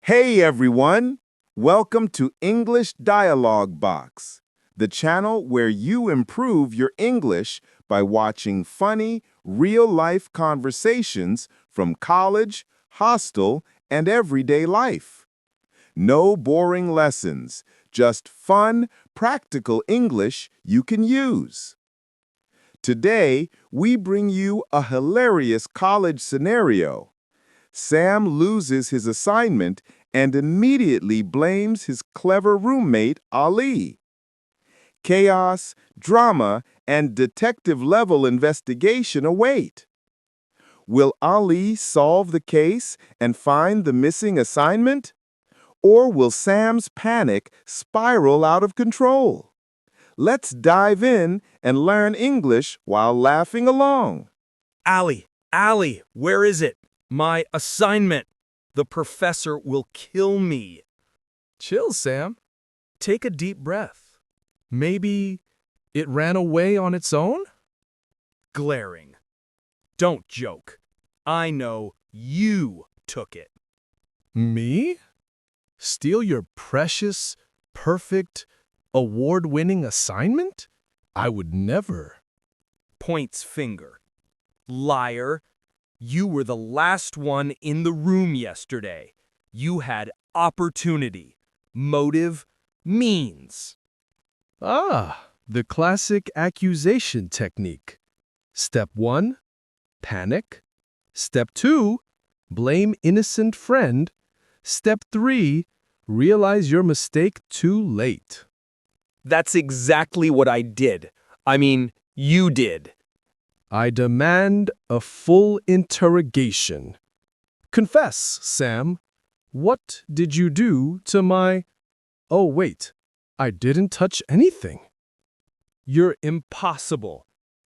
Hey everyone! Welcome to English Dialogue Box, the channel where you improve your English by watching funny, real-life conversations from college, hostel, and everyday life. No boring lessons, just fun, practical English you can use. Today, we bring you a hilarious college scenario. Sam loses his assignment and immediately blames his clever roommate, Ali. Chaos, drama, and detective-level investigation await. Will Ali solve the case and find the missing assignment? Or will Sam's panic spiral out of control? Let's dive in and learn English while laughing along. Allie, where is it? My assignment. The professor will kill me. Chill, Sam. Take a deep breath. Maybe it ran away on its own? Glaring. Don't joke. I know you took it. Me? Steal your precious, perfect, award-winning assignment? I would never. Points finger. Liar. You were the last one in the room yesterday. You had opportunity. Motive, means. Ah, the classic accusation technique. Step 1, panic. Step 2, blame innocent friend. Step 3, realize your mistake too late. That's exactly what I did. I mean, you did. I demand a full interrogation. Confess, Sam. What did you do to my... Oh, wait. I didn't touch anything. You're impossible.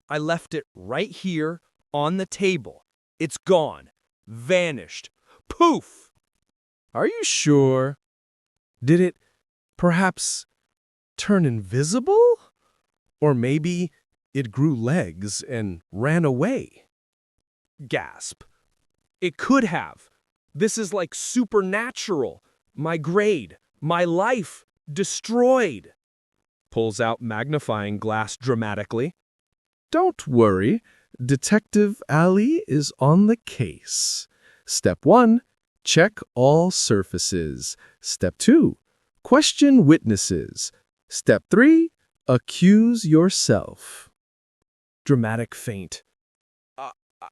I left it right here on the table. It's gone. Vanished. Poof! Are you sure? Did it perhaps turn invisible? Or maybe it grew legs and ran away? Gasp. It could have. This is like supernatural. My grade, my life, destroyed. Pulls out magnifying glass dramatically. Don't worry. Detective Ali is on the case. Step 1, check all surfaces. Step 2, question witnesses. Step 3, accuse yourself. Dramatic feint.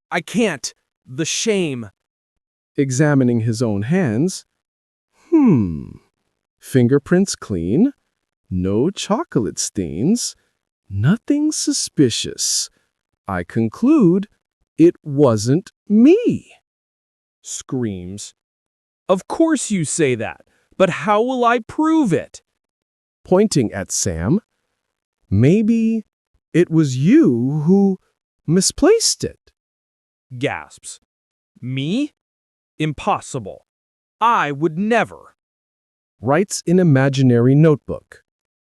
I can't. The shame. Examining his own hands. Fingerprints clean. No chocolate stains. Nothing suspicious. I conclude it wasn't me. Screams. Of course you say that, but how will I prove it? Pointing at Sam. Maybe it was you who misplaced it. Gasps. Me? Impossible. I would never. Writes in imaginary notebook.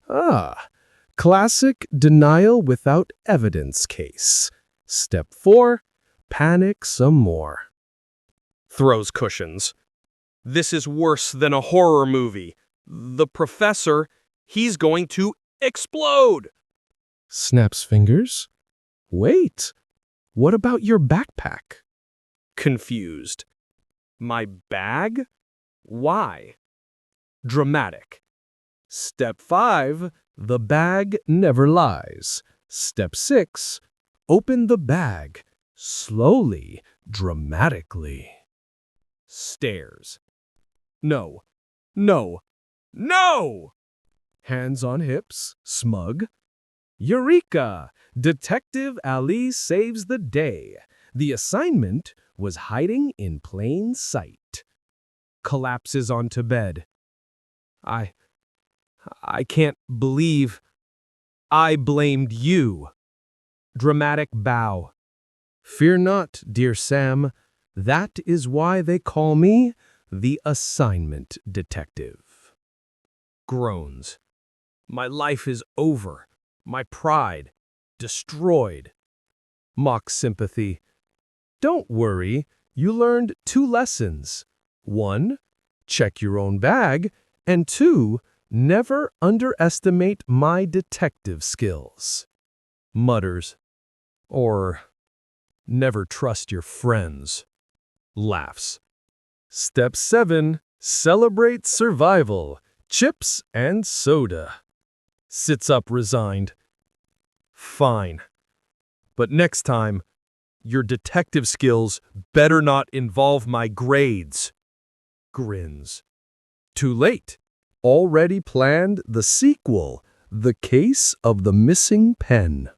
Ah, classic denial without evidence case. Step 4, panic some more. Throws cushions. This is worse than a horror movie. The professor, he's going to explode. Snaps fingers. Wait, what about your backpack? Confused. My bag? Why? Dramatic. Step 5, the bag never lies. Step 6, open the bag. Slowly, dramatically. Stares. No. Hands on hips, smug. Eureka! Detective Ali saves the day. The assignment was hiding in plain sight. Collapses onto bed. I can't believe I blamed you. Dramatic bow. Fear not, dear Sam. That is why they call me the assignment detective. Groans. My life is over. My pride destroyed. Mock sympathy. Don't worry, you learned 2 lessons. 1, check your own bag. And 2, never underestimate my detective skills. Mutters. Or, never trust your friends. Laughs. Step 7, celebrate survival. Chips and soda. Sits up resigned. Fine. But next time, your detective skills better not involve my grades. Grins. Too late. Already planned the sequel, The Case of the Missing Pen.